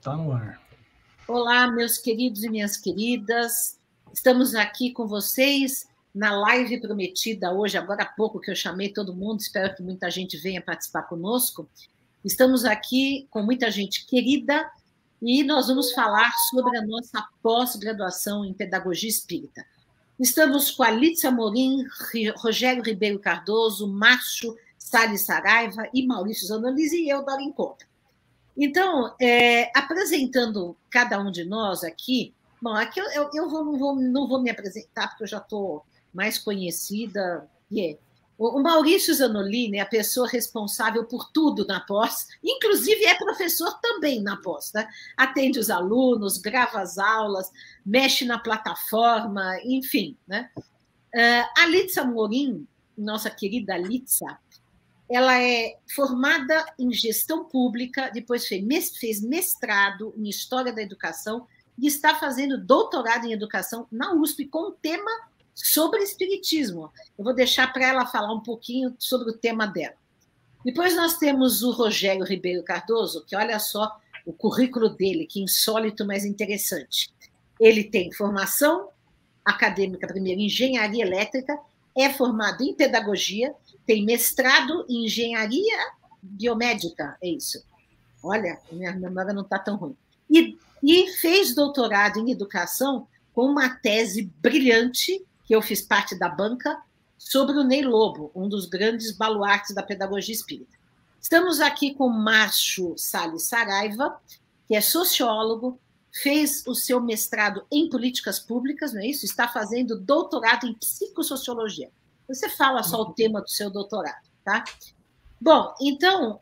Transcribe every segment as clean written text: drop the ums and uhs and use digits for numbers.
Tá no ar. Olá, meus queridos e minhas queridas. Estamos aqui com vocês na live prometida hoje, agora há pouco que eu chamei todo mundo, espero que muita gente venha participar conosco. Estamos aqui com muita gente querida e nós vamos falar sobre a nossa pós-graduação em Pedagogia Espírita. Estamos com a Lídia Amorim, Rogério Ribeiro Cardoso, Márcio Salles Saraiva e Maurício Zanolisi e eu, Dorin Conta. Então, apresentando cada um de nós aqui, bom, aqui eu não vou me apresentar, porque eu já estou mais conhecida. O Maurício Zanolini é a pessoa responsável por tudo na pós, inclusive é professor também na pós, né? Atende os alunos, grava as aulas, mexe na plataforma, enfim. Né? A Lídia Amorim, nossa querida Lídia, ela é formada em gestão pública, depois fez mestrado em História da Educação e está fazendo doutorado em Educação na USP com um tema sobre espiritismo. Eu vou deixar para ela falar um pouquinho sobre o tema dela. Depois nós temos o Rogério Ribeiro Cardoso, que olha só o currículo dele, que insólito, mas interessante. Ele tem formação acadêmica, primeiro, em engenharia elétrica, é formado em pedagogia, tem mestrado em engenharia biomédica, é isso. Olha, minha memória não está tão ruim. E fez doutorado em educação com uma tese brilhante, que eu fiz parte da banca, sobre o Ney Lobo, um dos grandes baluartes da pedagogia espírita. Estamos aqui com Márcio Salles Saraiva, que é sociólogo, fez o seu mestrado em políticas públicas, não é isso? Está fazendo doutorado em psicossociologia. Você fala só o tema do seu doutorado, tá? Bom, então,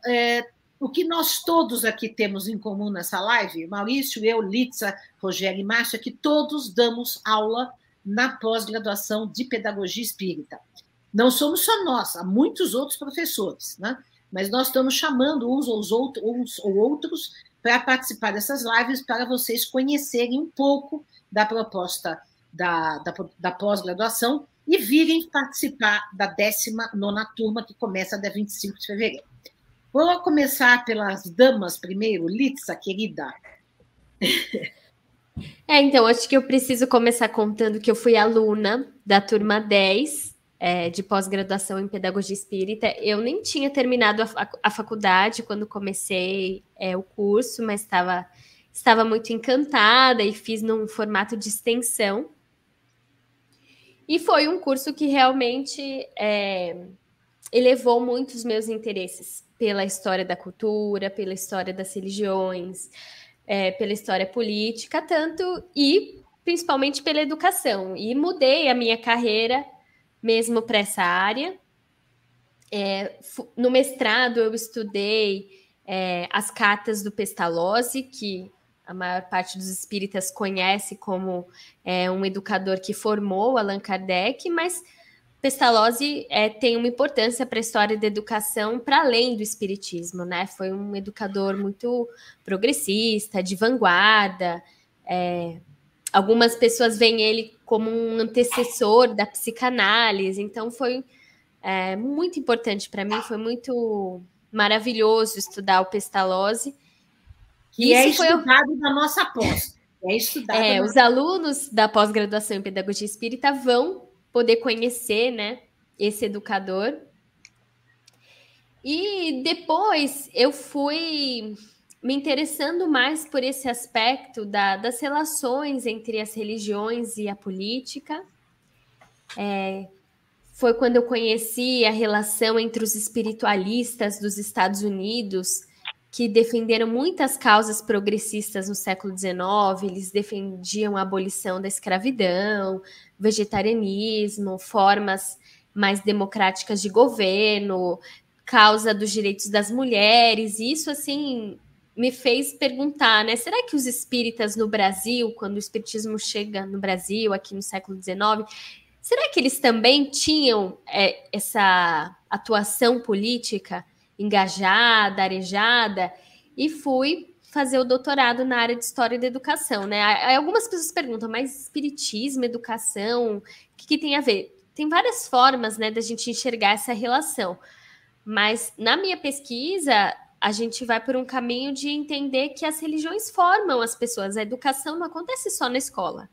o que nós todos aqui temos em comum nessa live, Maurício, eu, Lídia, Rogério e Márcio, é que todos damos aula na pós-graduação de Pedagogia Espírita. Não somos só nós, há muitos outros professores, né? Mas nós estamos chamando uns ou outros para participar dessas lives, para vocês conhecerem um pouco da proposta da pós-graduação e virem participar da 19ª turma, que começa dia 25 de fevereiro. Vou começar pelas damas primeiro. Lídia, querida. Então, acho que eu preciso começar contando que eu fui aluna da turma 10, de pós-graduação em Pedagogia Espírita. Eu nem tinha terminado a faculdade quando comecei o curso, mas estava muito encantada e fiz num formato de extensão. E foi um curso que realmente elevou muito os meus interesses pela história da cultura, pela história das religiões, pela história política, e principalmente pela educação. E mudei a minha carreira mesmo para essa área. No mestrado, eu estudei as cartas do Pestalozzi, que a maior parte dos espíritas conhece como um educador que formou Allan Kardec, mas Pestalozzi tem uma importância para a história da educação para além do espiritismo, né? Foi um educador muito progressista, de vanguarda. Algumas pessoas veem ele como um antecessor da psicanálise, então foi muito importante para mim, foi muito maravilhoso estudar o Pestalozzi. Que isso estudado na nossa pós. Os alunos da pós-graduação em Pedagogia Espírita vão poder conhecer, né, esse educador. E depois eu fui me interessando mais por esse aspecto das relações entre as religiões e a política. Foi quando eu conheci a relação entre os espiritualistas dos Estados Unidos, que defenderam muitas causas progressistas no século XIX. Eles defendiam a abolição da escravidão, vegetarianismo, formas mais democráticas de governo, causa dos direitos das mulheres. E isso, assim, me fez perguntar, né? Será que os espíritas no Brasil, quando o espiritismo chega no Brasil, aqui no século XIX, será que eles também tinham essa atuação política engajada, arejada? E fui fazer o doutorado na área de História da Educação, né? Algumas pessoas perguntam, mas espiritismo, educação, o que tem a ver? Tem várias formas, né, da gente enxergar essa relação. Mas na minha pesquisa, a gente vai por um caminho de entender que as religiões formam as pessoas. A educação não acontece só na escola.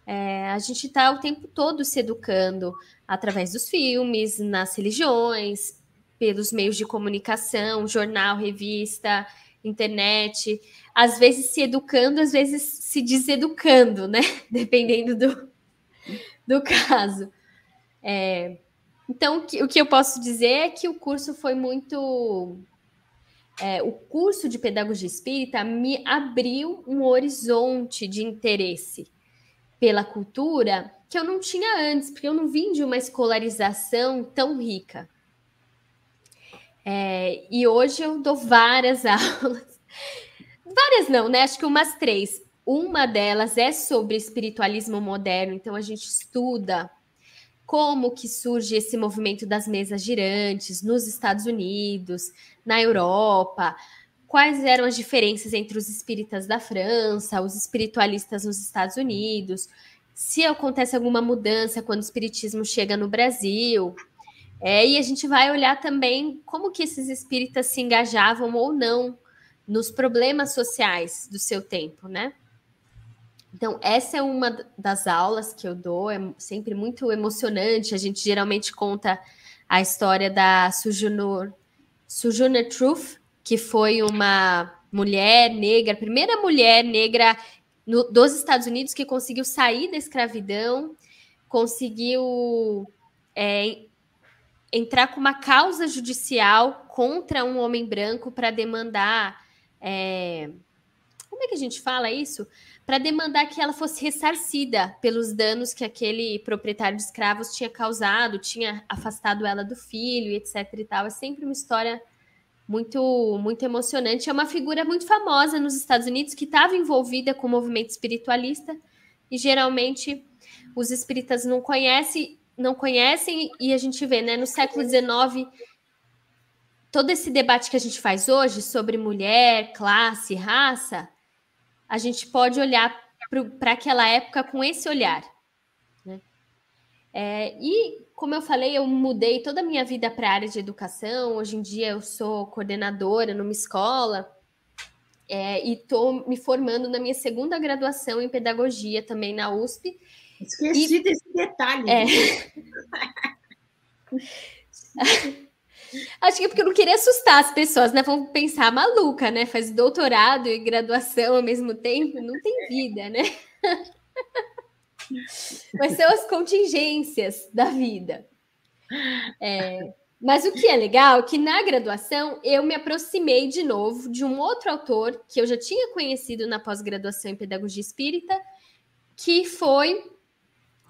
A gente está o tempo todo se educando através dos filmes, nas religiões, pelos meios de comunicação, jornal, revista, internet, às vezes se educando, às vezes se deseducando, né? Dependendo do caso. Então, o que eu posso dizer é que o curso foi muito... o curso de Pedagogia Espírita me abriu um horizonte de interesse pela cultura que eu não tinha antes, porque eu não vim de uma escolarização tão rica. E hoje eu dou várias aulas. Várias não, né? Acho que umas 3. Uma delas é sobre espiritualismo moderno, então a gente estuda como que surge esse movimento das mesas girantes nos Estados Unidos, na Europa, quais eram as diferenças entre os espíritas da França, os espiritualistas nos Estados Unidos, se acontece alguma mudança quando o espiritismo chega no Brasil. E a gente vai olhar também como que esses espíritas se engajavam ou não nos problemas sociais do seu tempo, né? Então, essa é uma das aulas que eu dou, é sempre muito emocionante. A gente geralmente conta a história da Sojourner Truth, que foi uma mulher negra, a primeira mulher negra dos Estados Unidos que conseguiu sair da escravidão, conseguiu entrar com uma causa judicial contra um homem branco para demandar... como é que a gente fala isso? Para demandar que ela fosse ressarcida pelos danos que aquele proprietário de escravos tinha causado, tinha afastado ela do filho, etc. e tal. É sempre uma história muito, muito emocionante. É uma figura muito famosa nos Estados Unidos que estava envolvida com o movimento espiritualista e geralmente os espíritas não conhecem e a gente vê, né, no século XIX, todo esse debate que a gente faz hoje sobre mulher, classe, raça, a gente pode olhar para aquela época com esse olhar, né? E, como eu falei, eu mudei toda a minha vida para a área de educação. Hoje em dia eu sou coordenadora numa escola e estou me formando na minha segunda graduação em pedagogia também na USP. Esqueci desse detalhe. Acho que é porque eu não queria assustar as pessoas, né? Vão pensar maluca, né? Faz doutorado e graduação ao mesmo tempo, não tem vida, né? Mas são as contingências da vida. Mas o que é legal é que na graduação eu me aproximei de novo de um outro autor que eu já tinha conhecido na pós-graduação em Pedagogia Espírita, que foi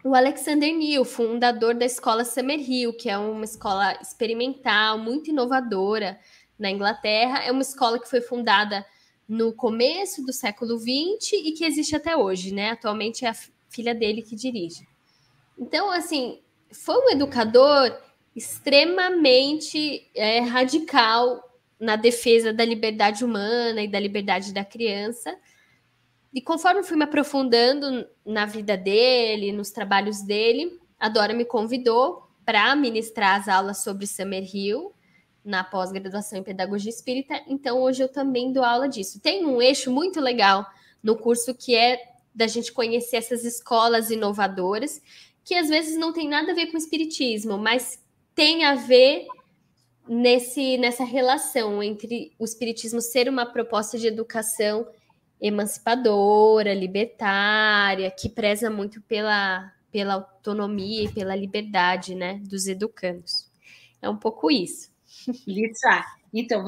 o Alexander Neale, fundador da escola Summerhill, que é uma escola experimental, muito inovadora na Inglaterra. É uma escola que foi fundada no começo do século XX e que existe até hoje, né? Atualmente é a filha dele que dirige. Então, assim, foi um educador extremamente radical na defesa da liberdade humana e da liberdade da criança. E conforme fui me aprofundando na vida dele, nos trabalhos dele, a Dora me convidou para ministrar as aulas sobre Summerhill na pós-graduação em Pedagogia Espírita. Então, hoje eu também dou aula disso. Tem um eixo muito legal no curso que é da gente conhecer essas escolas inovadoras, que às vezes não tem nada a ver com o espiritismo, mas tem a ver nessa relação entre o espiritismo ser uma proposta de educação emancipadora, libertária, que preza muito pela autonomia e pela liberdade, né, dos educandos. É um pouco isso. Litsa, então,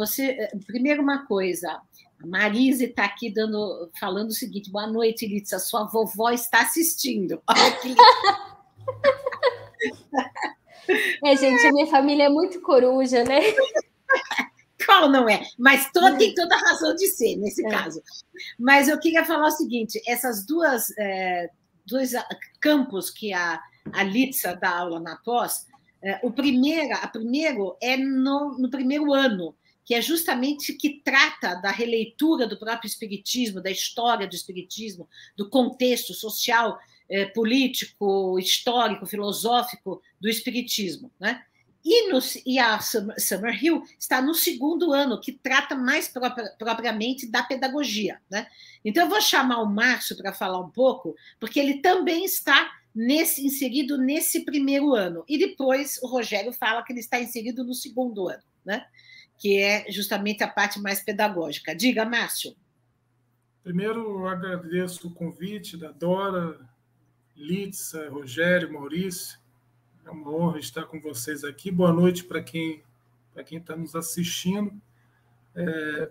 primeiro uma coisa, a Marise está aqui falando o seguinte: boa noite, Litsa, sua vovó está assistindo. Olha que gente, a minha família é muito coruja, né? Qual não é? Mas tem toda a razão de ser, nesse caso. Mas eu queria falar o seguinte: essas dois campos que a Litsa dá aula na pós, o primeiro é no primeiro ano, que é justamente que trata da releitura do próprio espiritismo, da história do espiritismo, do contexto social, político, histórico, filosófico do espiritismo, né? E a Summerhill está no segundo ano, que trata mais propriamente da pedagogia, né? Então, eu vou chamar o Márcio para falar um pouco, porque ele também está inserido nesse primeiro ano. E depois o Rogério fala que ele está inserido no segundo ano, né? Que é justamente a parte mais pedagógica. Diga, Márcio. Primeiro, eu agradeço o convite da Dora, Litsa, Rogério, Maurício. É uma honra estar com vocês aqui. Boa noite para quem está nos assistindo.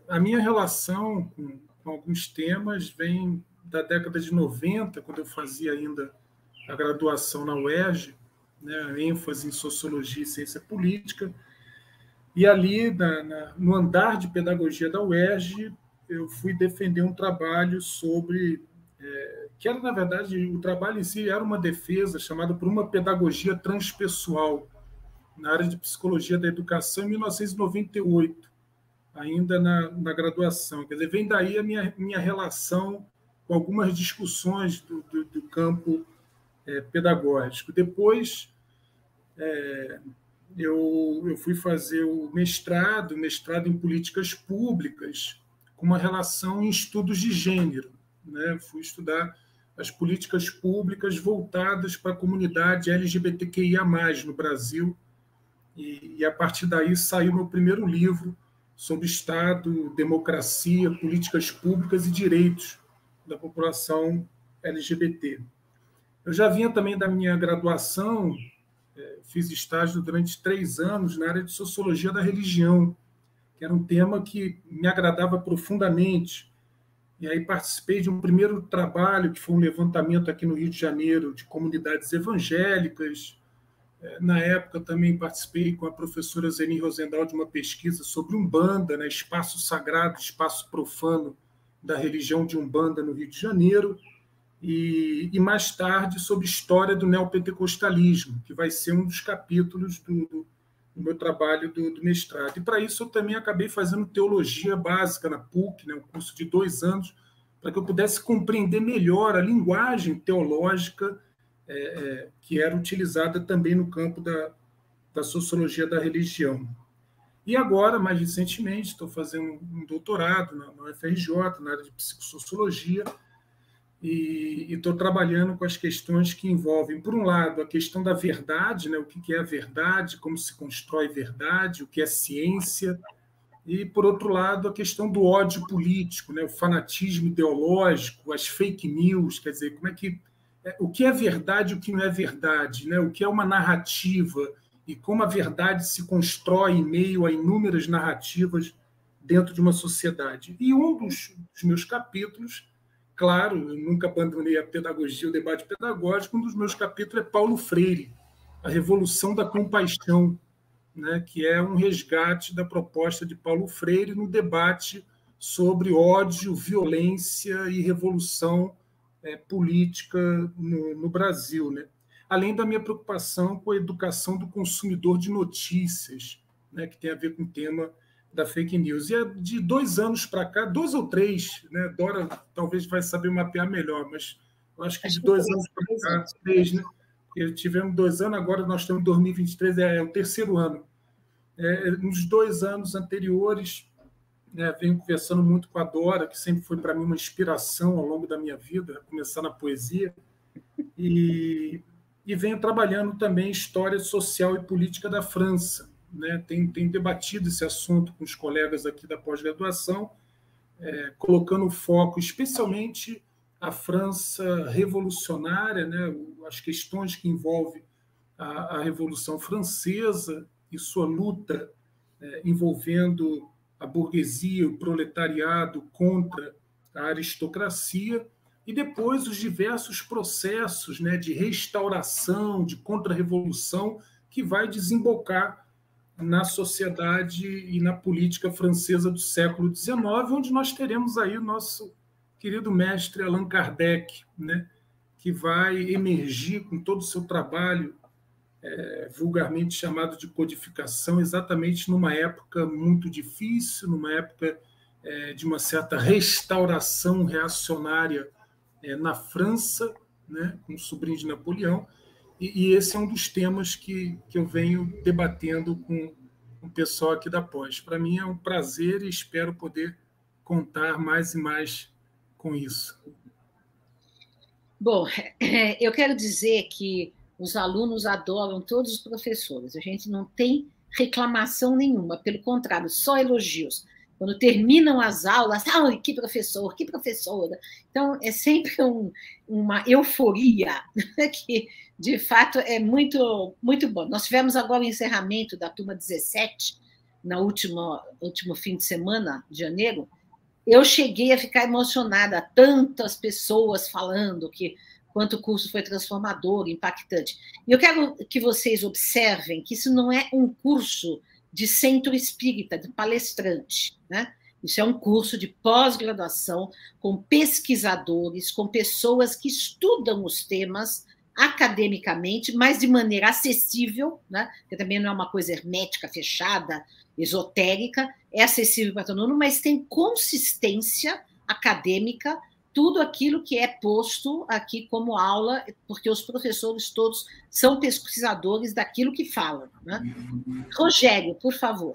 A minha relação com alguns temas vem da década de 90, quando eu fazia ainda a graduação na UERJ, né, ênfase em Sociologia e Ciência Política. E ali, no andar de pedagogia da UERJ, eu fui defender um trabalho sobre... que era, na verdade, o trabalho em si era uma defesa chamada por uma pedagogia transpessoal na área de psicologia da educação em 1998, ainda na graduação. Quer dizer, vem daí a minha relação com algumas discussões do campo pedagógico. Depois, eu fui fazer o mestrado em políticas públicas, com uma relação em estudos de gênero, né? Fui estudar as políticas públicas voltadas para a comunidade LGBTQIA+, no Brasil, e a partir daí saiu meu primeiro livro sobre Estado, democracia, políticas públicas e direitos da população LGBT. Eu já vinha também da minha graduação, fiz estágio durante 3 anos na área de Sociologia da Religião, que era um tema que me agradava profundamente. E aí participei de um primeiro trabalho, que foi um levantamento aqui no Rio de Janeiro, de comunidades evangélicas. Na época, também participei com a professora Zeni Rosendahl de uma pesquisa sobre Umbanda, né, espaço sagrado, espaço profano da religião de Umbanda no Rio de Janeiro. E mais tarde, sobre história do neopentecostalismo, que vai ser um dos capítulos do meu trabalho do mestrado. E, para isso, eu também acabei fazendo teologia básica na PUC, né, um curso de 2 anos, para que eu pudesse compreender melhor a linguagem teológica que era utilizada também no campo da sociologia da religião. E agora, mais recentemente, estou fazendo um doutorado na UFRJ, na área de psicossociologia, e estou trabalhando com as questões que envolvem, por um lado, a questão da verdade, né, o que é a verdade, como se constrói verdade, o que é ciência, e, por outro lado, a questão do ódio político, né, o fanatismo ideológico, as fake news, quer dizer, o que é verdade e o que não é verdade, né, o que é uma narrativa e como a verdade se constrói em meio a inúmeras narrativas dentro de uma sociedade. E um dos meus capítulos, claro, eu nunca abandonei a pedagogia, o debate pedagógico, um dos meus capítulos é Paulo Freire, a Revolução da Compaixão, né, que é um resgate da proposta de Paulo Freire no debate sobre ódio, violência e revolução política no Brasil, né? Além da minha preocupação com a educação do consumidor de notícias, né, que tem a ver com o tema da fake news. E é de 2 anos para cá, 2 ou 3, né? Dora talvez vai saber mapear melhor, mas eu acho que de 2 anos para cá, 3, né? Porque tivemos 2 anos, agora nós estamos em 2023, é o 3º ano. Nos 2 anos anteriores, né, venho conversando muito com a Dora, que sempre foi para mim uma inspiração ao longo da minha vida, a começar na poesia, e venho trabalhando também história social e política da França, né? Tenho debatido esse assunto com os colegas aqui da pós-graduação, colocando o foco especialmente a França revolucionária, né? As questões que envolvem a Revolução Francesa e sua luta envolvendo a burguesia, o proletariado contra a aristocracia, e depois os diversos processos, né, de restauração, de contra-revolução, que vai desembocar na sociedade e na política francesa do século XIX, onde nós teremos aí o nosso querido mestre Allan Kardec, né, que vai emergir com todo o seu trabalho, vulgarmente chamado de codificação, exatamente numa época muito difícil, numa época de uma certa restauração reacionária na França, né, com o sobrinho de Napoleão, E esse é um dos temas que eu venho debatendo com o pessoal aqui da pós. Para mim é um prazer e espero poder contar mais e mais com isso. Bom, eu quero dizer que os alunos adoram todos os professores. A gente não tem reclamação nenhuma, pelo contrário, só elogios. Quando terminam as aulas, ai, que professor, que professora. Então, é sempre uma euforia, que, de fato, é muito, muito bom. Nós tivemos agora o encerramento da turma 17, no último fim de semana, de janeiro. Eu cheguei a ficar emocionada, tantas pessoas falando quanto o curso foi transformador, impactante. E eu quero que vocês observem que isso não é um curso de centro espírita, de palestrante, né? Isso é um curso de pós-graduação com pesquisadores, com pessoas que estudam os temas academicamente, mas de maneira acessível, né? Porque também não é uma coisa hermética, fechada, esotérica, é acessível para todo mundo, mas tem consistência acadêmica, tudo aquilo que é posto aqui como aula, porque os professores todos são pesquisadores daquilo que falam, né? Rogério, por favor,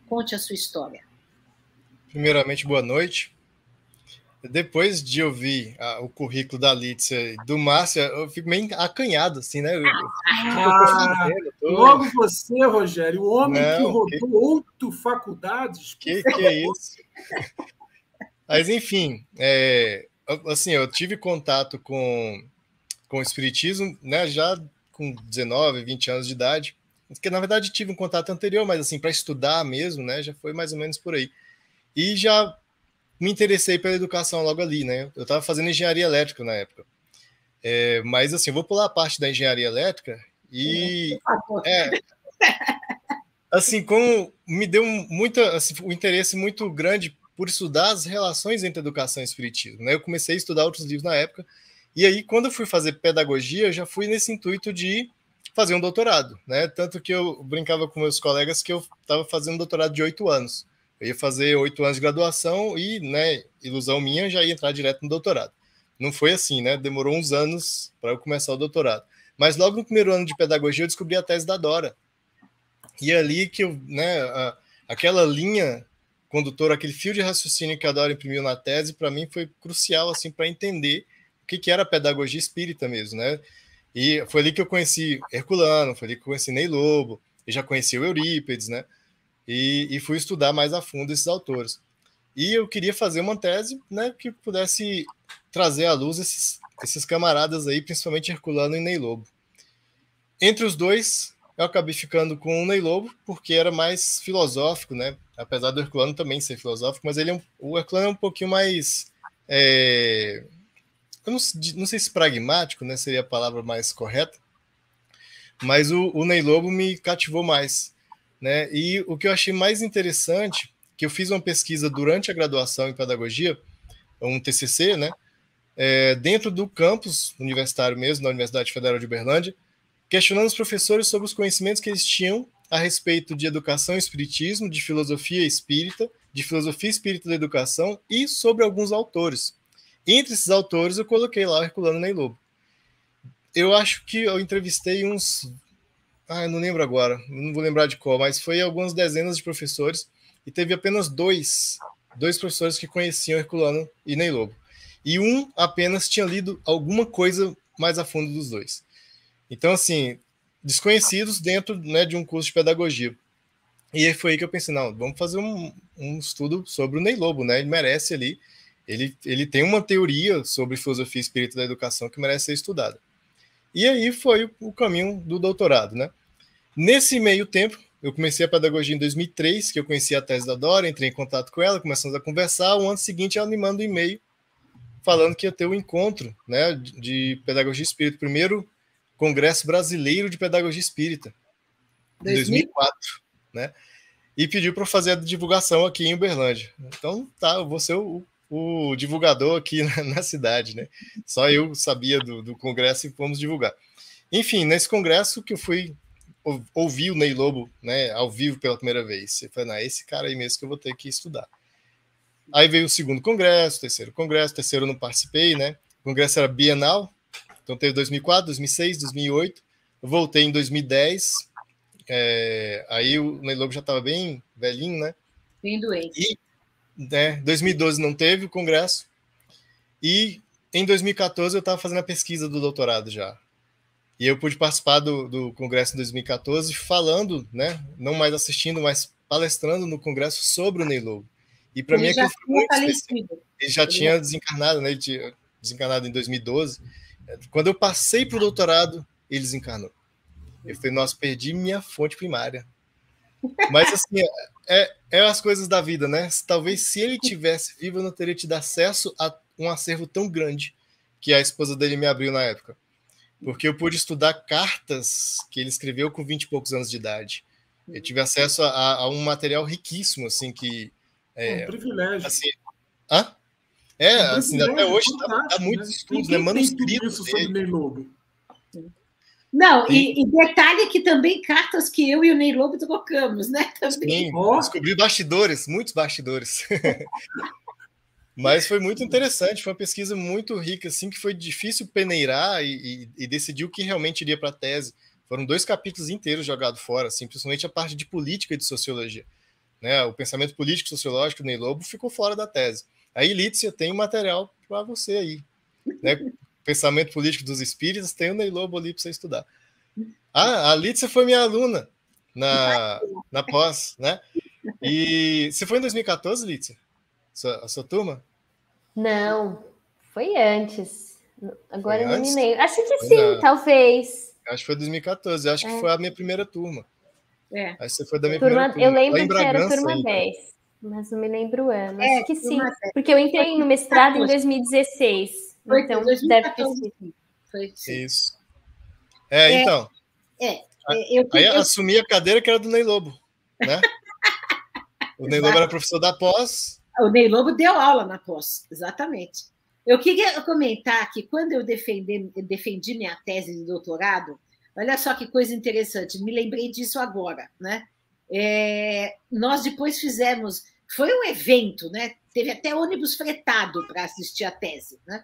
conte a sua história. Primeiramente, boa noite. Depois de ouvir o currículo da Lídia e do Márcio, eu fico meio acanhado, assim, né? Logo você, Rogério, o homem que rodou 8 faculdades. Que é isso? Mas, enfim, assim, eu tive contato com o espiritismo, né, já com 19, 20 anos de idade, porque, na verdade, tive um contato anterior, mas, assim, para estudar mesmo, né, já foi mais ou menos por aí. E já me interessei pela educação logo ali, né? Eu estava fazendo engenharia elétrica na época. Mas, assim, eu vou pular a parte da engenharia elétrica e... assim, como me deu um interesse muito grande por estudar as relações entre educação e espiritismo, né? Eu comecei a estudar outros livros na época, e aí, quando eu fui fazer pedagogia, eu já fui nesse intuito de fazer um doutorado, né? Tanto que eu brincava com meus colegas que eu estava fazendo um doutorado de 8 anos. Eu ia fazer 8 anos de graduação e, né, ilusão minha, já ia entrar direto no doutorado. Não foi assim, né? Demorou uns anos para eu começar o doutorado. Mas logo no primeiro ano de pedagogia, eu descobri a tese da Dora. E é ali que eu, né, aquela linha condutora, aquele fio de raciocínio que a Dora imprimiu na tese, para mim foi crucial, assim, para entender o que era a pedagogia espírita mesmo, né? E foi ali que eu conheci Herculano, foi ali que eu conheci Ney Lobo, e já conheci o Eurípides, né? E fui estudar mais a fundo esses autores. E eu queria fazer uma tese, né, que pudesse trazer à luz esses camaradas aí, principalmente Herculano e Ney Lobo. Entre os dois, eu acabei ficando com o Ney Lobo, porque era mais filosófico, né? Apesar do Herculano também ser filosófico, mas o Herculano é um pouquinho mais... eu não sei se pragmático, né, seria a palavra mais correta, mas o Ney Lobo me cativou mais, né? E o que eu achei mais interessante, que eu fiz uma pesquisa durante a graduação em pedagogia, um TCC, né? Dentro do campus universitário mesmo, da Universidade Federal de Uberlândia, questionando os professores sobre os conhecimentos que eles tinham a respeito de educação e espiritismo, de filosofia espírita da educação e sobre alguns autores. Entre esses autores, eu coloquei lá o Herculano e Ney Lobo. Eu acho que eu entrevistei uns... eu não lembro agora, não vou lembrar de qual, mas foi algumas dezenas de professores e teve apenas dois professores que conheciam Herculano e Ney Lobo. E um apenas tinha lido alguma coisa mais a fundo dos dois. Então, assim, desconhecidos dentro, né, de um curso de pedagogia. E aí foi aí que eu pensei, não, vamos fazer um estudo sobre o Ney Lobo, né? Ele merece ali, ele tem uma teoria sobre filosofia espírita da educação que merece ser estudada. E aí foi o caminho do doutorado, né? Nesse meio tempo, eu comecei a pedagogia em 2003, que eu conheci a tese da Dora, entrei em contato com ela, começamos a conversar. O ano seguinte, ela me manda um e-mail falando que ia ter um encontro, né, de pedagogia espírita, primeiro Congresso Brasileiro de Pedagogia Espírita, em 2004, né? E pediu para fazer a divulgação aqui em Uberlândia. Então, tá, eu vou ser o divulgador aqui na cidade, né? Só eu sabia do congresso e vamos divulgar. Enfim, nesse congresso que eu fui ouvir o Ney Lobo, né, ao vivo pela primeira vez. Eu falei, não, esse cara aí mesmo que eu vou ter que estudar. Aí veio o segundo congresso, terceiro eu não participei, né? O congresso era bienal, então teve 2004, 2006, 2008, Eu voltei em 2010, aí o Ney Lobo já estava bem velhinho, né? Bem doente. E, 2012 não teve o congresso, e em 2014 eu estava fazendo a pesquisa do doutorado já. E eu pude participar do congresso em 2014, falando, né? Não mais assistindo, mas palestrando no congresso sobre o Ney Lobo. E para mim aquilo foi muito específico. Ele já tinha desencarnado, né? Ele tinha desencarnado em 2012. Quando eu passei para o doutorado, ele desencarnou. Eu falei, nossa, perdi minha fonte primária. Mas assim, é as coisas da vida, né? Talvez se ele tivesse vivo, eu não teria tido acesso a um acervo tão grande que a esposa dele me abriu na época. Porque eu pude estudar cartas que ele escreveu com 20 e poucos anos de idade. Eu tive acesso a um material riquíssimo, assim, que... um privilégio. Assim, assim, até hoje dá muitos estudos, né? Manuscritos isso sobre Ney Lobo. Não, e detalhe que também cartas que eu e o Ney Lobo trocamos, né? Também. Sim, descobri bastidores, muitos bastidores. Mas foi muito interessante, foi uma pesquisa muito rica, assim, que foi difícil peneirar e decidir o que realmente iria para a tese. Foram 2 capítulos inteiros jogados fora, assim, principalmente a parte de política e de sociologia. Né? O pensamento político e sociológico do Ney Lobo ficou fora da tese. Aí, Lícia, tem material para você aí. Né? Pensamento político dos espíritas, tem o Ney Lobo ali para você estudar. A Lícia foi minha aluna na pós, né? E você foi em 2014, Lícia? A sua turma? Não, foi antes. Agora eu não me antes? lembro. Acho que sim, talvez. Acho que foi 2014. Acho que foi a minha primeira turma. Aí você foi da minha primeira turma. Eu lembro que era turma 10, mas não me lembro o ano. Acho que sim, porque eu entrei no mestrado em 2016. Foi então, 2014. deve ter sido. Foi, sim. Isso. Então. Aí assumi a cadeira que era do Ney Lobo, né? O Ney Lobo era professor da pós. O Ney Lobo deu aula na pós, exatamente. Eu queria comentar que quando eu defendi minha tese de doutorado, olha só que coisa interessante, me lembrei disso agora, né? Nós depois fizemos, foi um evento, né? Teve até ônibus fretado para assistir a tese, né?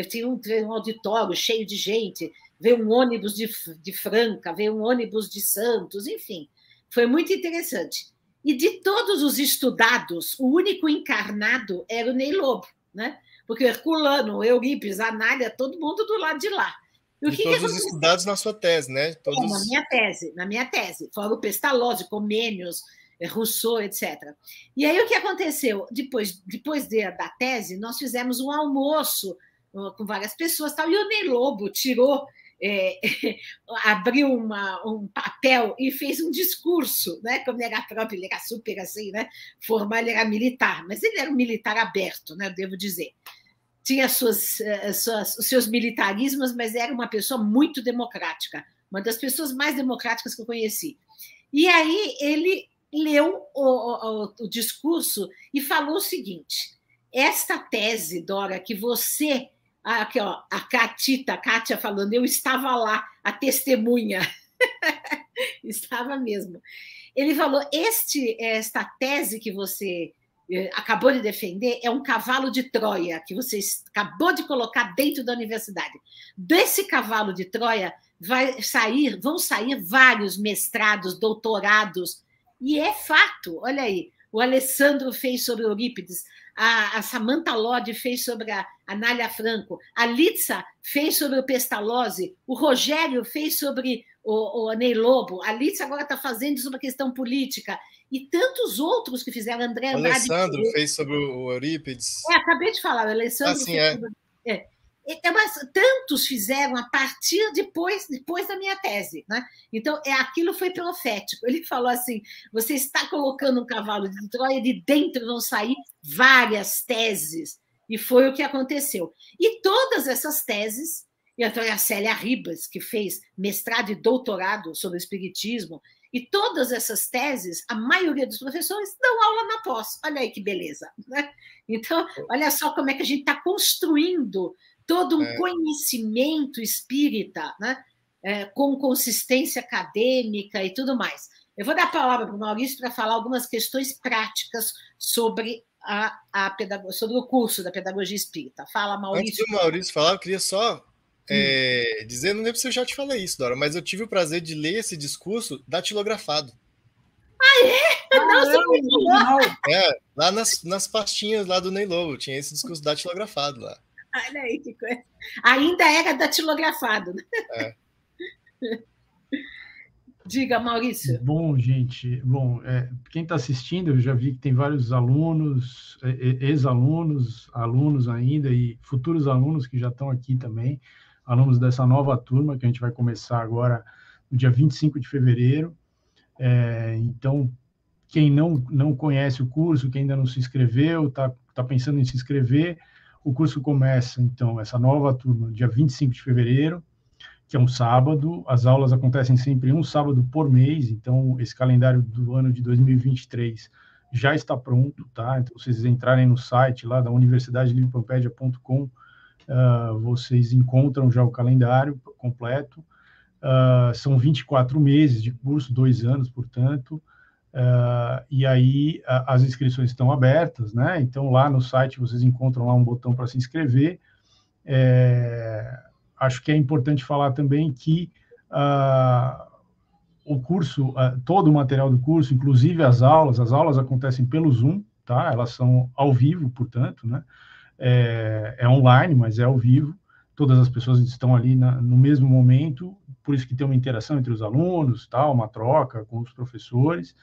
Tinha um auditório cheio de gente, veio um ônibus de Franca, veio um ônibus de Santos, enfim, foi muito interessante. E de todos os estudados, o único encarnado era o Ney Lobo, né? Porque Herculano, Eurípides, Anália, todo mundo do lado de lá. E todos os estudados na sua tese, né? Todos... na minha tese. Fora o Pestalozzi, Comênios, Rousseau, etc. E aí o que aconteceu? Depois da tese, nós fizemos um almoço com várias pessoas, tal, e o Ney Lobo tirou... abriu um papel e fez um discurso, né? Como ele era próprio, ele era super assim, né? Formal, ele era militar, mas ele era um militar aberto, né? Devo dizer. Tinha os seus militarismos, mas era uma pessoa muito democrática, uma das pessoas mais democráticas que eu conheci. E aí ele leu o discurso e falou o seguinte: esta tese, Dora, que você... Aqui, ó, a Kátia falando, eu estava lá, a testemunha. Estava mesmo. Ele falou, esta tese que você acabou de defender é um cavalo de Troia, que você acabou de colocar dentro da universidade. Desse cavalo de Troia vão sair vários mestrados, doutorados, e é fato, olha aí, o Alessandro fez sobre Eurípides, a Samantha Lodge fez sobre a Anália Franco, a Litsa fez sobre o Pestalozzi, o Rogério fez sobre o Ney Lobo, a Litsa agora está fazendo sobre a questão política, e tantos outros que fizeram, André Andrade... O Alessandro fez sobre o Eurípides. Acabei de falar, o Alessandro fez sobre... Mas tantos fizeram a partir depois da minha tese, né? Então, aquilo foi profético. Ele falou assim, você está colocando um cavalo de Troia, de dentro vão sair várias teses. E foi o que aconteceu. E todas essas teses, e a Célia Ribas, que fez mestrado e doutorado sobre o espiritismo, e todas essas teses, a maioria dos professores dão aula na pós. Olha aí que beleza, né? Então, olha só como é que a gente está construindo todo um conhecimento espírita, né? Com consistência acadêmica e tudo mais. Eu vou dar a palavra para o Maurício para falar algumas questões práticas sobre sobre o curso da Pedagogia Espírita. Fala, Maurício. Antes do Maurício falar, eu queria só dizer, não lembro se eu já te falei isso, Dora, mas eu tive o prazer de ler esse discurso datilografado. Não, você não falou. Lá nas pastinhas lá do Ney Lobo, tinha esse discurso datilografado lá. Olha aí que coisa. Ainda era datilografado. Diga, Maurício. Bom, gente, quem está assistindo, eu já vi que tem vários alunos, ex-alunos, alunos ainda e futuros alunos que já estão aqui também, alunos dessa nova turma que a gente vai começar agora no dia 25 de fevereiro. Então, quem não conhece o curso, quem ainda não se inscreveu, está pensando em se inscrever, o curso começa, então, essa nova turma, dia 25 de fevereiro, que é um sábado. As aulas acontecem sempre um sábado por mês, então esse calendário do ano de 2023 já está pronto, tá? Então, vocês entrarem no site lá da universidadelivropampedia.com, vocês encontram já o calendário completo. São 24 meses de curso, 2 anos, portanto, e aí as inscrições estão abertas, né? Então, lá no site vocês encontram lá um botão para se inscrever. Acho que é importante falar também que o curso, todo o material do curso, inclusive as aulas acontecem pelo Zoom, tá? Elas são ao vivo, portanto, né? É online, mas é ao vivo. Todas as pessoas estão ali no mesmo momento, por isso que tem uma interação entre os alunos, tá? Uma troca com os professores.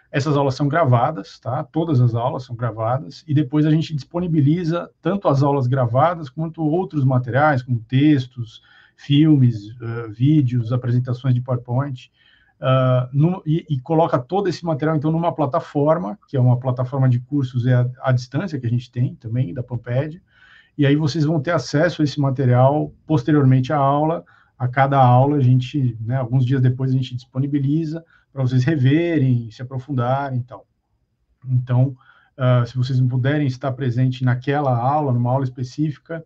Essas aulas são gravadas, tá? Todas as aulas são gravadas, e depois a gente disponibiliza tanto as aulas gravadas quanto outros materiais, como textos, filmes, vídeos, apresentações de PowerPoint, e coloca todo esse material, então, numa plataforma, que é uma plataforma de cursos à distância, que a gente tem também, da Pampédia, e aí vocês vão ter acesso a esse material posteriormente à aula. A cada aula, a gente, né, alguns dias depois, a gente disponibiliza para vocês reverem, se aprofundarem e tal. Então, se vocês não puderem estar presente naquela aula, numa aula específica,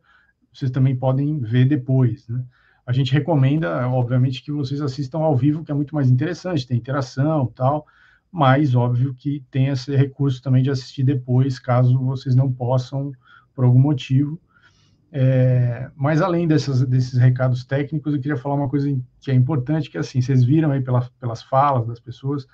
vocês também podem ver depois, né? A gente recomenda, obviamente, que vocês assistam ao vivo, que é muito mais interessante, tem interação e tal, mas, óbvio, que tem esse recurso também de assistir depois, caso vocês não possam, por algum motivo. Mas, além desses recados técnicos, eu queria falar uma coisa que é importante, que é assim, vocês viram aí pelas falas das pessoas,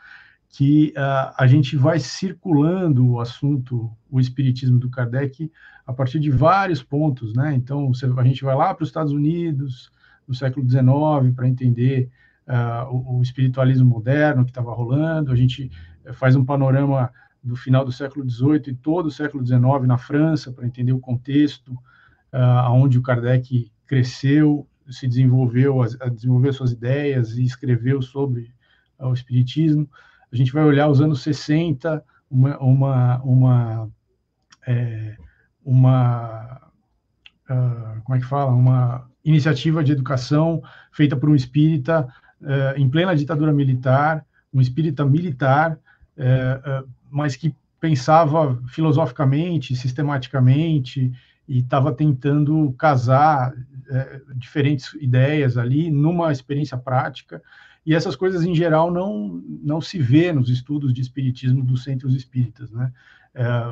que a gente vai circulando o assunto, o espiritismo do Kardec, a partir de vários pontos, né? Então, a gente vai lá para os Estados Unidos, no século XIX, para entender o espiritualismo moderno que estava rolando. A gente faz um panorama do final do século XVIII e todo o século XIX na França, para entender o contexto onde o Kardec cresceu, se desenvolveu, desenvolveu suas ideias e escreveu sobre o espiritismo. A gente vai olhar os anos 60, como é que fala? Uma iniciativa de educação feita por um espírita em plena ditadura militar, um espírita militar, mas que pensava filosoficamente, sistematicamente, e estava tentando casar diferentes ideias ali numa experiência prática. E essas coisas, em geral, não se vê nos estudos de espiritismo dos centros espíritas, né?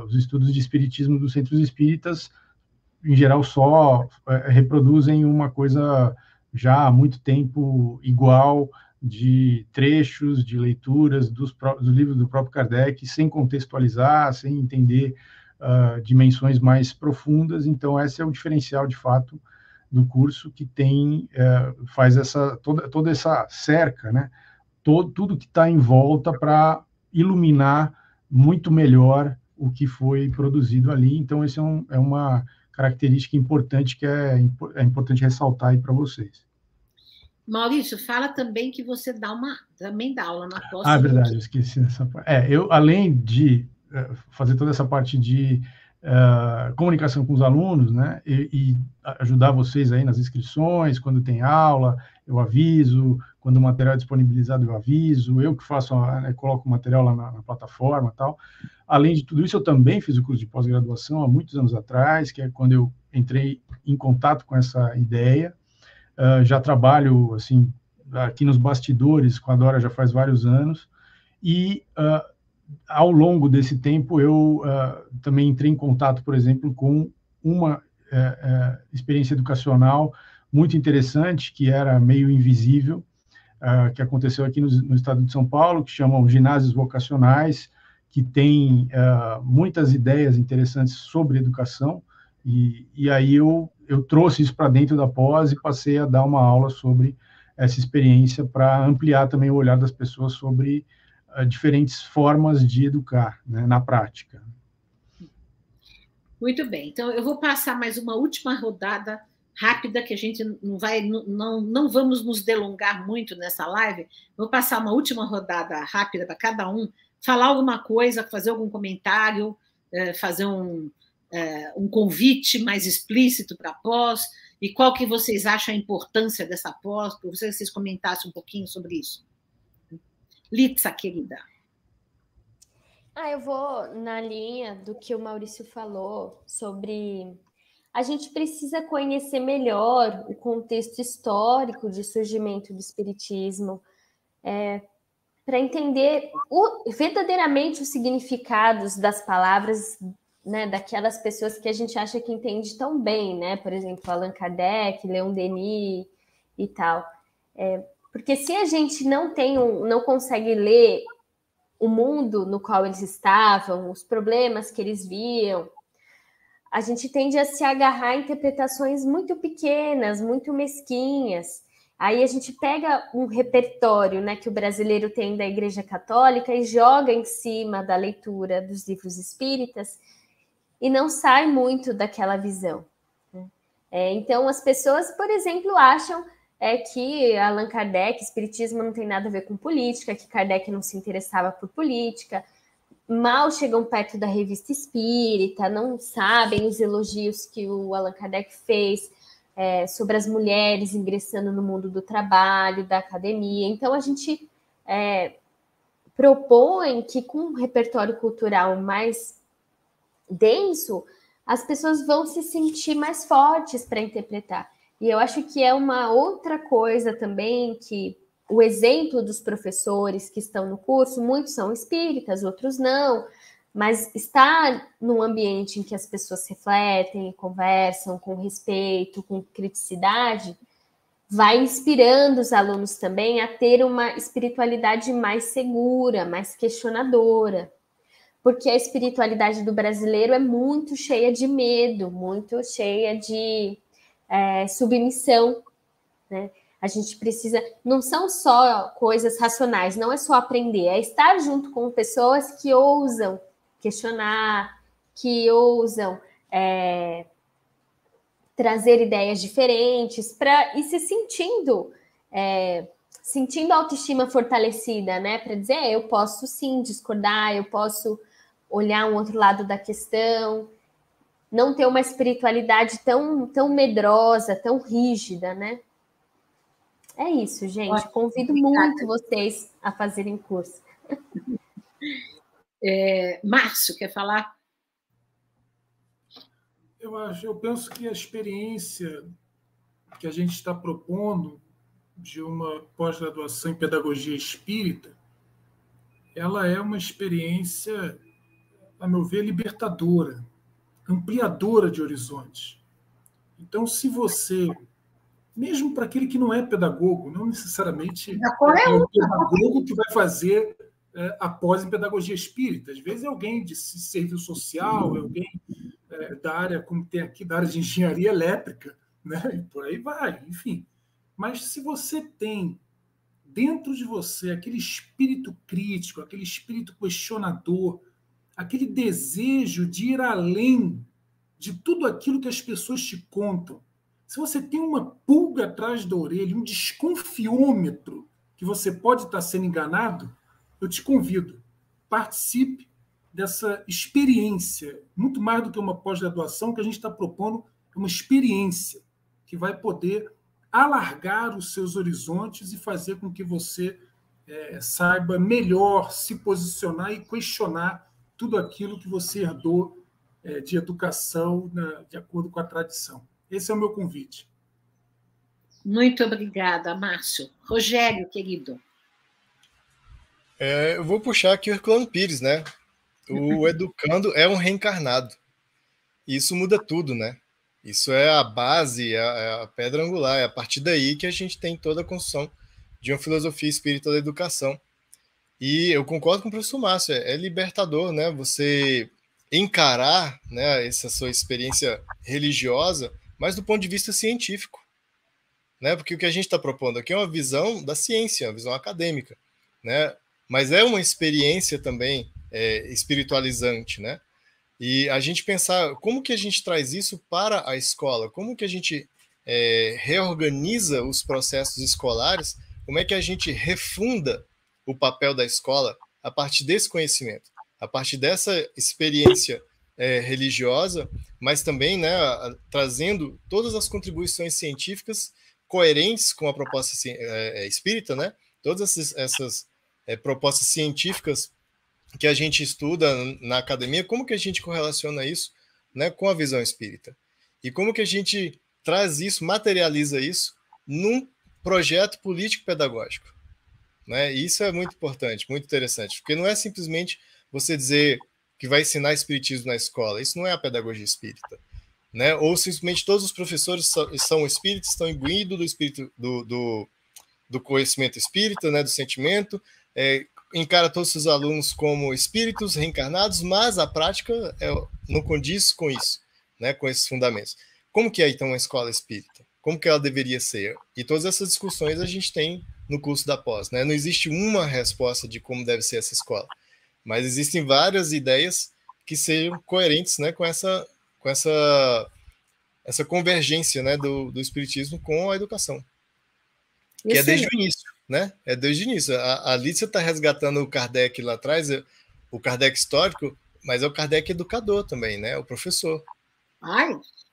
Os estudos de espiritismo dos centros espíritas, em geral, só reproduzem uma coisa já há muito tempo igual, de trechos, de leituras dos livros do próprio Kardec, sem contextualizar, sem entender dimensões mais profundas. Então, esse é o diferencial, de fato, do curso, que faz toda essa cerca, né? Tudo que está em volta para iluminar muito melhor o que foi produzido ali. Então, essa é uma característica importante que é importante ressaltar aí para vocês. Maurício, fala também que você também dá aula na pós. Verdade, eu esqueci dessa parte. Eu, além de fazer toda essa parte de comunicação com os alunos, né, e ajudar vocês aí nas inscrições, quando tem aula, eu aviso, quando o material é disponibilizado, eu aviso, eu que faço, coloco o material lá na plataforma e tal. Além de tudo isso, eu também fiz o curso de pós-graduação há muitos anos atrás, que é quando eu entrei em contato com essa ideia. Já trabalho, assim, aqui nos bastidores com a Dora já faz vários anos, e ao longo desse tempo eu também entrei em contato, por exemplo, com uma experiência educacional muito interessante, que era meio invisível, que aconteceu aqui no estado de São Paulo, que chamam ginásios vocacionais, que tem muitas ideias interessantes sobre educação, e aí eu trouxe isso para dentro da pós e passei a dar uma aula sobre essa experiência para ampliar também o olhar das pessoas sobre diferentes formas de educar, né, na prática. Muito bem, então eu vou passar mais uma última rodada rápida, que a gente não vamos nos delongar muito nessa live. Vou passar uma última rodada rápida para cada um, falar alguma coisa, fazer algum comentário, fazer um convite mais explícito para a pós, e qual que vocês acham a importância dessa pós, para vocês comentassem um pouquinho sobre isso. Litsa, querida. Eu vou na linha do que o Maurício falou sobre a gente precisa conhecer melhor o contexto histórico de surgimento do espiritismo, para entender verdadeiramente os significados das palavras, né, daquelas pessoas que a gente acha que entende tão bem, né? Por exemplo, Allan Kardec, Leon Denis e tal. Porque se a gente não consegue ler o mundo no qual eles estavam, os problemas que eles viam, a gente tende a se agarrar a interpretações muito pequenas, muito mesquinhas. Aí a gente pega um repertório, né, que o brasileiro tem da Igreja Católica e joga em cima da leitura dos livros espíritas e não sai muito daquela visão, né? Então as pessoas, por exemplo, acham que Allan Kardec, espiritismo não tem nada a ver com política, que Kardec não se interessava por política, mal chegam perto da Revista Espírita, não sabem os elogios que o Allan Kardec fez sobre as mulheres ingressando no mundo do trabalho, da academia. Então a gente propõe que com um repertório cultural mais denso, as pessoas vão se sentir mais fortes para interpretar. E eu acho que é uma outra coisa também, que o exemplo dos professores que estão no curso, muitos são espíritas, outros não, mas estar num ambiente em que as pessoas refletem, conversam com respeito, com criticidade, vai inspirando os alunos também a ter uma espiritualidade mais segura, mais questionadora. Porque a espiritualidade do brasileiro é muito cheia de medo, muito cheia de submissão, né? A gente precisa, não são só coisas racionais, não é só aprender, é estar junto com pessoas que ousam questionar, que ousam trazer ideias diferentes, para ir se sentindo a autoestima fortalecida, né? Para dizer, eu posso sim discordar, eu posso olhar um outro lado da questão, não ter uma espiritualidade tão medrosa, tão rígida, né? É isso, gente. Convido muito vocês a fazerem curso. Márcio, quer falar? Eu penso que a experiência que a gente está propondo de uma pós-graduação em pedagogia espírita, ela é uma experiência, a meu ver, libertadora, ampliadora de horizontes. Então, se você, mesmo para aquele que não é pedagogo, não necessariamente é o pedagogo que vai fazer após em pedagogia espírita. Às vezes é alguém de serviço social, é alguém da área, como tem aqui, da área de engenharia elétrica, né? E por aí vai, enfim. Mas se você tem dentro de você aquele espírito crítico, aquele espírito questionador, aquele desejo de ir além de tudo aquilo que as pessoas te contam, se você tem uma pulga atrás da orelha, um desconfiômetro que você pode estar sendo enganado, eu te convido, participe dessa experiência, muito mais do que uma pós-graduação, que a gente está propondo uma experiência que vai poder alargar os seus horizontes e fazer com que você saiba melhor se posicionar e questionar tudo aquilo que você herdou de educação de acordo com a tradição. Esse é o meu convite. Muito obrigada, Márcio. Rogério, querido. Eu vou puxar aqui o Herculano Pires, né? O educando é um reencarnado. E isso muda tudo, né? Isso é a base, é a pedra angular, é a partir daí que a gente tem toda a construção de uma filosofia espírita da educação. E eu concordo com o professor Márcio, é libertador, né? Você encarar, né, essa sua experiência religiosa, mas do ponto de vista científico, né? Porque o que a gente está propondo aqui é uma visão da ciência, uma visão acadêmica, né? Mas é uma experiência também espiritualizante, né? E a gente pensar como que a gente traz isso para a escola, como que a gente reorganiza os processos escolares, como é que a gente refunda o papel da escola a partir desse conhecimento, a partir dessa experiência religiosa, mas também, né, trazendo todas as contribuições científicas coerentes com a proposta espírita, né? Todas essas propostas científicas que a gente estuda na academia, como que a gente correlaciona isso, né, com a visão espírita? E como que a gente traz isso, materializa isso num projeto político-pedagógico? Né? E isso é muito importante, muito interessante, porque não é simplesmente você dizer que vai ensinar espiritismo na escola, isso não é a pedagogia espírita. Né? Ou simplesmente todos os professores são espíritas, estão imbuídos do espírito do conhecimento espírita, né, do sentimento, encara todos os alunos como espíritos reencarnados, mas a prática não condiz com isso, né, com esses fundamentos. Como que é, então, uma escola espírita? Como que ela deveria ser? E todas essas discussões a gente tem no curso da pós, né? Não existe uma resposta de como deve ser essa escola, mas existem várias ideias que sejam coerentes, né, com essa convergência, né, do espiritismo com a educação. Que é desde o início, né? É desde o início. A Lícia está resgatando o Kardec lá atrás, o Kardec histórico, mas é o Kardec educador também, né? O professor.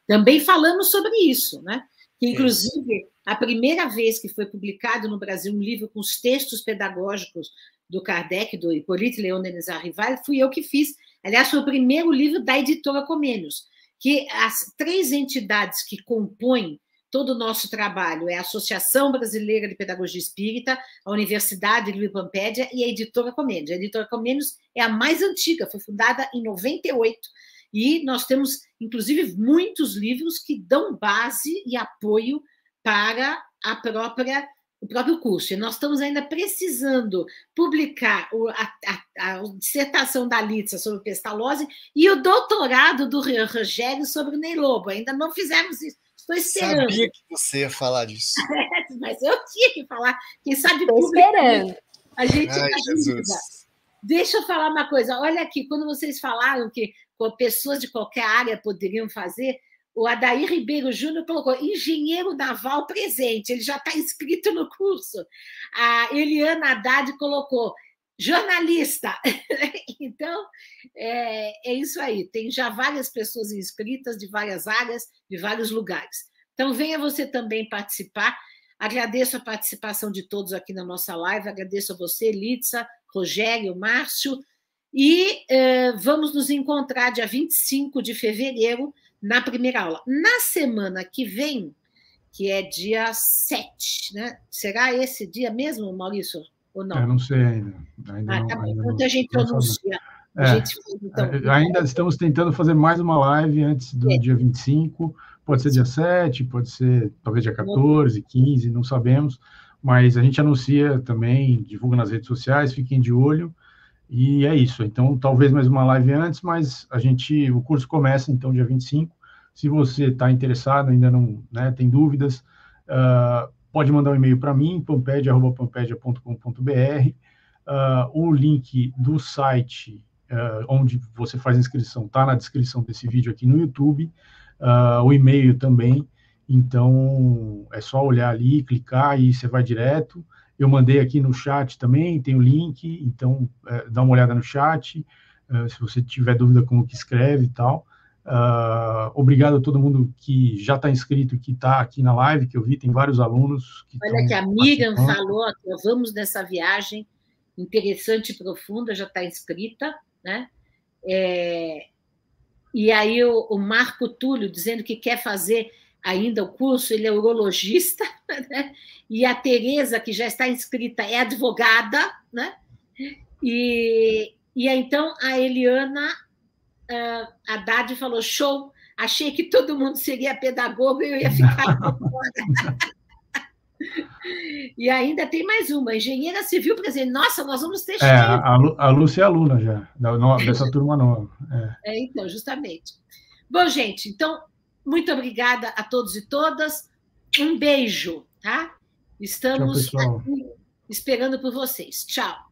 Também falamos sobre isso, né? Que, inclusive, a primeira vez que foi publicado no Brasil um livro com os textos pedagógicos do Kardec, do Hippolyte Léon Denis Rival, fui eu que fiz. Aliás, foi o primeiro livro da editora Comênios, que as 3 entidades que compõem todo o nosso trabalho é a Associação Brasileira de Pedagogia Espírita, a Universidade de Pampédia e a Editora Comênios. A Editora Comênios é a mais antiga, foi fundada em 98, e nós temos, inclusive, muitos livros que dão base e apoio para o próprio curso. E nós estamos ainda precisando publicar a dissertação da Lícia sobre pestalose e o doutorado do Rogério sobre o Ney Lobo. Ainda não fizemos isso. Estou esperando. Sabia que você ia falar disso. Mas eu tinha que falar. Quem sabe esperando. A gente ajuda. Deixa eu falar uma coisa. Olha aqui, quando vocês falaram que pessoas de qualquer área poderiam fazer, o Adair Ribeiro Júnior colocou engenheiro naval presente, ele já está inscrito no curso. A Eliana Haddad colocou jornalista. Então, é isso aí. Tem já várias pessoas inscritas de várias áreas, de vários lugares. Então, venha você também participar. Agradeço a participação de todos aqui na nossa live, agradeço a você, Lícia, Rogério, Márcio, e vamos nos encontrar dia 25 de fevereiro na primeira aula. Na semana que vem, que é dia 7, né? Será esse dia mesmo, Maurício? Ou não? Eu não sei ainda. Tá bom. Enquanto a gente anuncia. Ainda estamos tentando fazer mais uma live antes do dia 25. Pode ser dia 7, pode ser talvez dia 14, 15, não sabemos. Mas a gente anuncia também, divulga nas redes sociais, fiquem de olho. E é isso. Então, talvez mais uma live antes, mas o curso começa, então, dia 25. Se você está interessado, ainda não, né, tem dúvidas, pode mandar um e-mail para mim, pampedia@pampedia.com.br. O link do site onde você faz a inscrição está na descrição desse vídeo aqui no YouTube. O e-mail também. Então, é só olhar ali, clicar e você vai direto. Eu mandei aqui no chat também, tem o link, então dá uma olhada no chat, se você tiver dúvida como que escreve e tal. Obrigado a todo mundo que já está inscrito, que está aqui na live, que eu vi, tem vários alunos. Olha que a Miriam falou, vamos nessa viagem interessante e profunda, já está inscrita, né? E aí o Marco Túlio dizendo que quer fazer ainda o curso, ele é urologista, né? E a Tereza, que já está inscrita, é advogada, né? E então a Eliana Haddad falou, show, Achei que todo mundo seria pedagogo e eu ia ficar fora. E ainda tem mais uma, engenheira civil, para dizer, nossa, nós vamos ter cheio. A Lúcia é aluna já, dessa turma nova. Então, justamente. Bom, gente, então, muito obrigada a todos e todas. Um beijo, tá? Estamos Tchau, pessoal. aqui esperando por vocês. Tchau.